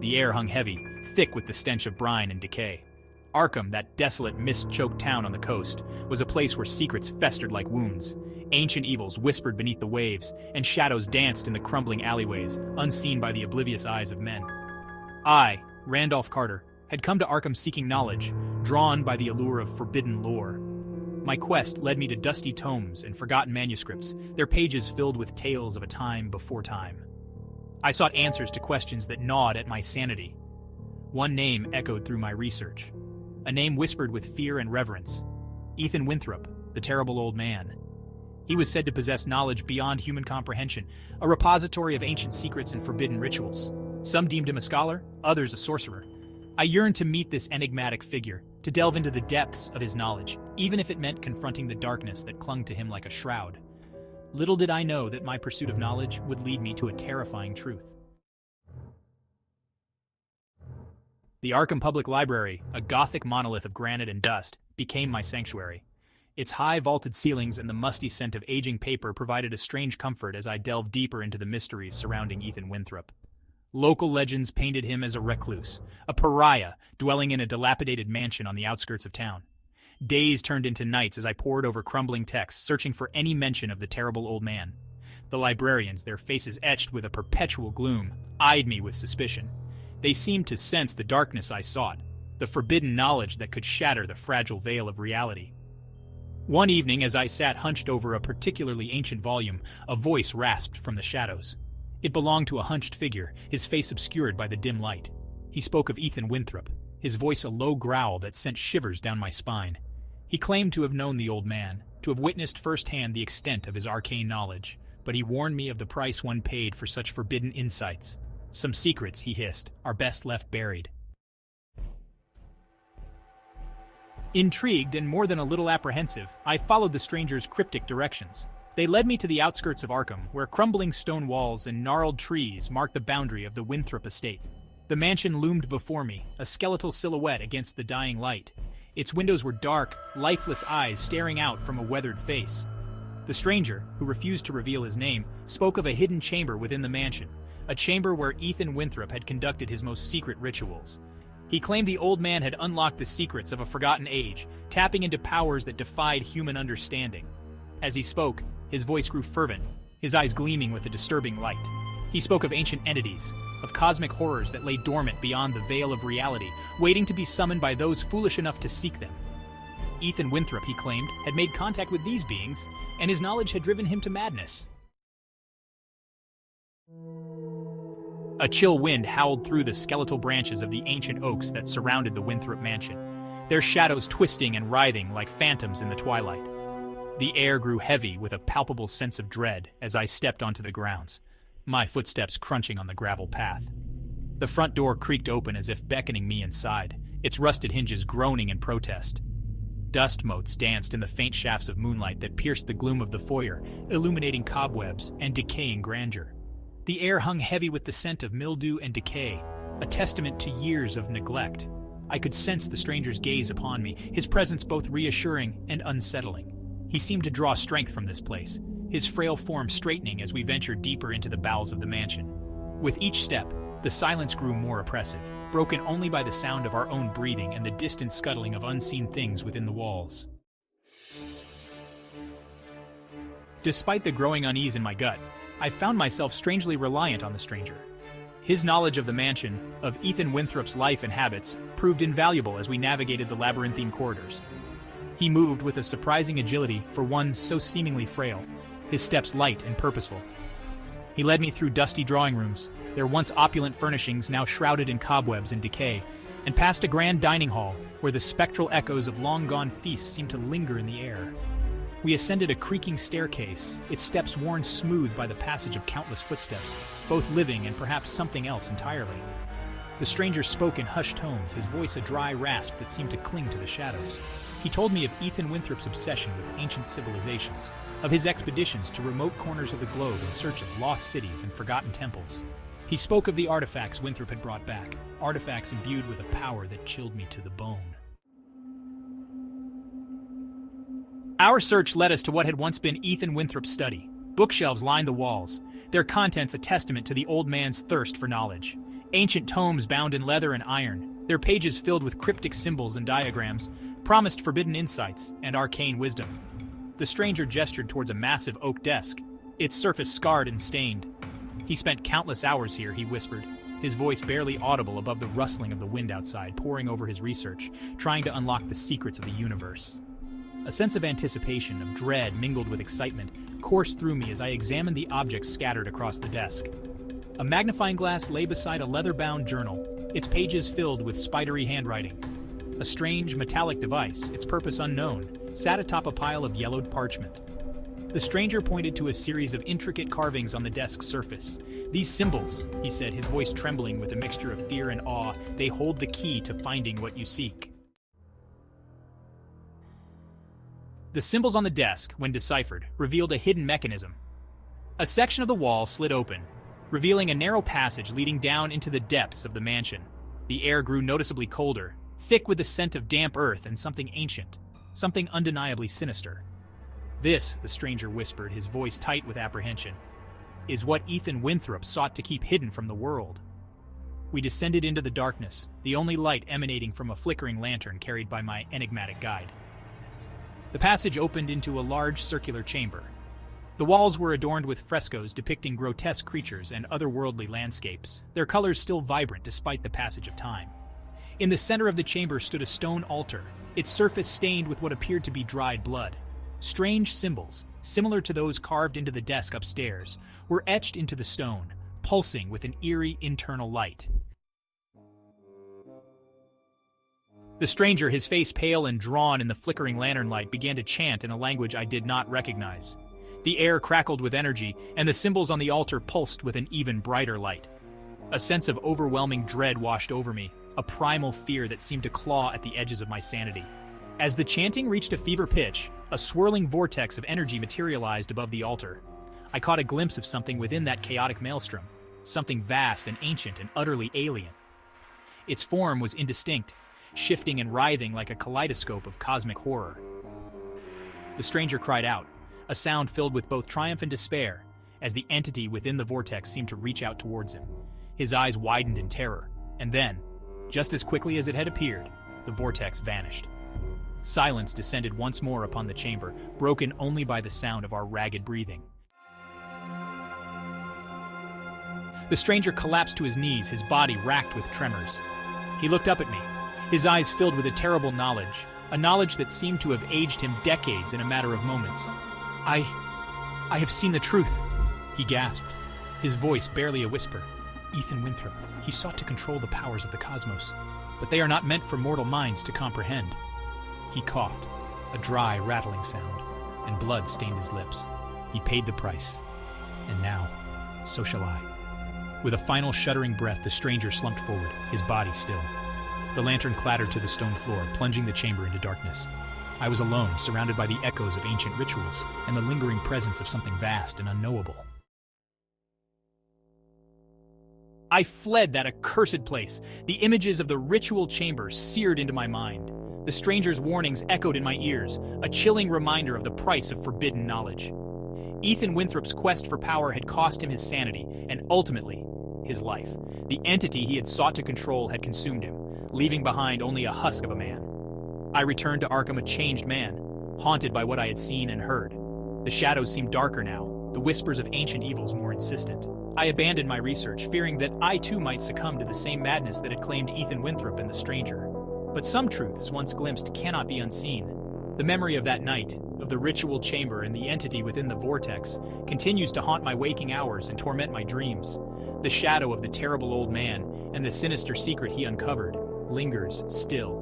The air hung heavy, thick with the stench of brine and decay. Arkham, that desolate, mist-choked town on the coast, was a place where secrets festered like wounds. Ancient evils whispered beneath the waves, and shadows danced in the crumbling alleyways, unseen by the oblivious eyes of men. I, Randolph Carter, had come to Arkham seeking knowledge, drawn by the allure of forbidden lore. My quest led me to dusty tomes and forgotten manuscripts, their pages filled with tales of a time before time. I sought answers to questions that gnawed at my sanity. One name echoed through my research. A name whispered with fear and reverence. Ethan Winthrop, the terrible old man. He was said to possess knowledge beyond human comprehension, a repository of ancient secrets and forbidden rituals. Some deemed him a scholar, others a sorcerer. I yearned to meet this enigmatic figure, to delve into the depths of his knowledge, even if it meant confronting the darkness that clung to him like a shroud. Little did I know that my pursuit of knowledge would lead me to a terrifying truth. The Arkham Public Library, a Gothic monolith of granite and dust, became my sanctuary. Its high vaulted ceilings and the musty scent of aging paper provided a strange comfort as I delved deeper into the mysteries surrounding Ethan Winthrop. Local legends painted him as a recluse, a pariah dwelling in a dilapidated mansion on the outskirts of town. Days turned into nights as I pored over crumbling texts, searching for any mention of the terrible old man. The librarians, their faces etched with a perpetual gloom, eyed me with suspicion. They seemed to sense the darkness I sought, the forbidden knowledge that could shatter the fragile veil of reality. One evening, as I sat hunched over a particularly ancient volume, a voice rasped from the shadows. It belonged to a hunched figure, his face obscured by the dim light. He spoke of Ethan Winthrop, his voice a low growl that sent shivers down my spine. He claimed to have known the old man, to have witnessed firsthand the extent of his arcane knowledge, but he warned me of the price one paid for such forbidden insights. Some secrets, he hissed, are best left buried. Intrigued and more than a little apprehensive, I followed the stranger's cryptic directions. They led me to the outskirts of Arkham, where crumbling stone walls and gnarled trees marked the boundary of the Winthrop estate. The mansion loomed before me, a skeletal silhouette against the dying light. Its windows were dark, lifeless eyes staring out from a weathered face. The stranger, who refused to reveal his name, spoke of a hidden chamber within the mansion, a chamber where Ethan Winthrop had conducted his most secret rituals. He claimed the old man had unlocked the secrets of a forgotten age, tapping into powers that defied human understanding. As he spoke, his voice grew fervent, his eyes gleaming with a disturbing light. He spoke of ancient entities, of cosmic horrors that lay dormant beyond the veil of reality, waiting to be summoned by those foolish enough to seek them. Ethan Winthrop, he claimed, had made contact with these beings, and his knowledge had driven him to madness. A chill wind howled through the skeletal branches of the ancient oaks that surrounded the Winthrop mansion, their shadows twisting and writhing like phantoms in the twilight. The air grew heavy with a palpable sense of dread as I stepped onto the grounds, my footsteps crunching on the gravel path. The front door creaked open as if beckoning me inside, its rusted hinges groaning in protest. Dust motes danced in the faint shafts of moonlight that pierced the gloom of the foyer, illuminating cobwebs and decaying grandeur. The air hung heavy with the scent of mildew and decay, a testament to years of neglect. I could sense the stranger's gaze upon me, his presence both reassuring and unsettling. He seemed to draw strength from this place, his frail form straightening as we ventured deeper into the bowels of the mansion. With each step, the silence grew more oppressive, broken only by the sound of our own breathing and the distant scuttling of unseen things within the walls. Despite the growing unease in my gut, I found myself strangely reliant on the stranger. His knowledge of the mansion, of Ethan Winthrop's life and habits, proved invaluable as we navigated the labyrinthine corridors. He moved with a surprising agility for one so seemingly frail, his steps light and purposeful. He led me through dusty drawing rooms, their once opulent furnishings now shrouded in cobwebs and decay, and past a grand dining hall where the spectral echoes of long-gone feasts seemed to linger in the air. We ascended a creaking staircase, its steps worn smooth by the passage of countless footsteps, both living and perhaps something else entirely. The stranger spoke in hushed tones, his voice a dry rasp that seemed to cling to the shadows. He told me of Ethan Winthrop's obsession with ancient civilizations, of his expeditions to remote corners of the globe in search of lost cities and forgotten temples. He spoke of the artifacts Winthrop had brought back, artifacts imbued with a power that chilled me to the bone. Our search led us to what had once been Ethan Winthrop's study. Bookshelves lined the walls, their contents a testament to the old man's thirst for knowledge. Ancient tomes bound in leather and iron, their pages filled with cryptic symbols and diagrams, promised forbidden insights and arcane wisdom. The stranger gestured towards a massive oak desk, its surface scarred and stained. He spent countless hours here, he whispered, his voice barely audible above the rustling of the wind outside, poring over his research, trying to unlock the secrets of the universe. A sense of anticipation, of dread mingled with excitement, coursed through me as I examined the objects scattered across the desk. A magnifying glass lay beside a leather-bound journal, its pages filled with spidery handwriting. A strange, metallic device, its purpose unknown, sat atop a pile of yellowed parchment. The stranger pointed to a series of intricate carvings on the desk's surface. "These symbols," he said, his voice trembling with a mixture of fear and awe, "they hold the key to finding what you seek." The symbols on the desk, when deciphered, revealed a hidden mechanism. A section of the wall slid open, revealing a narrow passage leading down into the depths of the mansion. The air grew noticeably colder, thick with the scent of damp earth and something ancient, something undeniably sinister. "This," the stranger whispered, his voice tight with apprehension, "is what Ethan Winthrop sought to keep hidden from the world." We descended into the darkness, the only light emanating from a flickering lantern carried by my enigmatic guide. The passage opened into a large circular chamber. The walls were adorned with frescoes depicting grotesque creatures and otherworldly landscapes, their colors still vibrant despite the passage of time. In the center of the chamber stood a stone altar, its surface stained with what appeared to be dried blood. Strange symbols, similar to those carved into the desk upstairs, were etched into the stone, pulsing with an eerie internal light. The stranger, his face pale and drawn in the flickering lantern light, began to chant in a language I did not recognize. The air crackled with energy, and the symbols on the altar pulsed with an even brighter light. A sense of overwhelming dread washed over me, a primal fear that seemed to claw at the edges of my sanity. As the chanting reached a fever pitch, a swirling vortex of energy materialized above the altar. I caught a glimpse of something within that chaotic maelstrom, something vast and ancient and utterly alien. Its form was indistinct, shifting and writhing like a kaleidoscope of cosmic horror. The stranger cried out, a sound filled with both triumph and despair, as the entity within the vortex seemed to reach out towards him. His eyes widened in terror, and then, just as quickly as it had appeared, the vortex vanished. Silence descended once more upon the chamber, broken only by the sound of our ragged breathing. The stranger collapsed to his knees, his body racked with tremors. He looked up at me, his eyes filled with a terrible knowledge, a knowledge that seemed to have aged him decades in a matter of moments. I have seen the truth," he gasped, his voice barely a whisper. "Ethan Winthrop, he sought to control the powers of the cosmos, but they are not meant for mortal minds to comprehend." He coughed, a dry, rattling sound, and blood stained his lips. He paid the price, and now, so shall I. With a final shuddering breath, the stranger slumped forward, his body still. The lantern clattered to the stone floor, plunging the chamber into darkness. I was alone, surrounded by the echoes of ancient rituals and the lingering presence of something vast and unknowable. I fled that accursed place. The images of the ritual chamber seared into my mind. The stranger's warnings echoed in my ears, a chilling reminder of the price of forbidden knowledge. Ethan Winthrop's quest for power had cost him his sanity, and ultimately, his life. The entity he had sought to control had consumed him, leaving behind only a husk of a man. I returned to Arkham a changed man, haunted by what I had seen and heard. The shadows seemed darker now, the whispers of ancient evils more insistent. I abandoned my research, fearing that I too might succumb to the same madness that had claimed Ethan Winthrop and the stranger. But some truths, once glimpsed, cannot be unseen. The memory of that night, of the ritual chamber and the entity within the vortex, continues to haunt my waking hours and torment my dreams. The shadow of the terrible old man and the sinister secret he uncovered lingers still,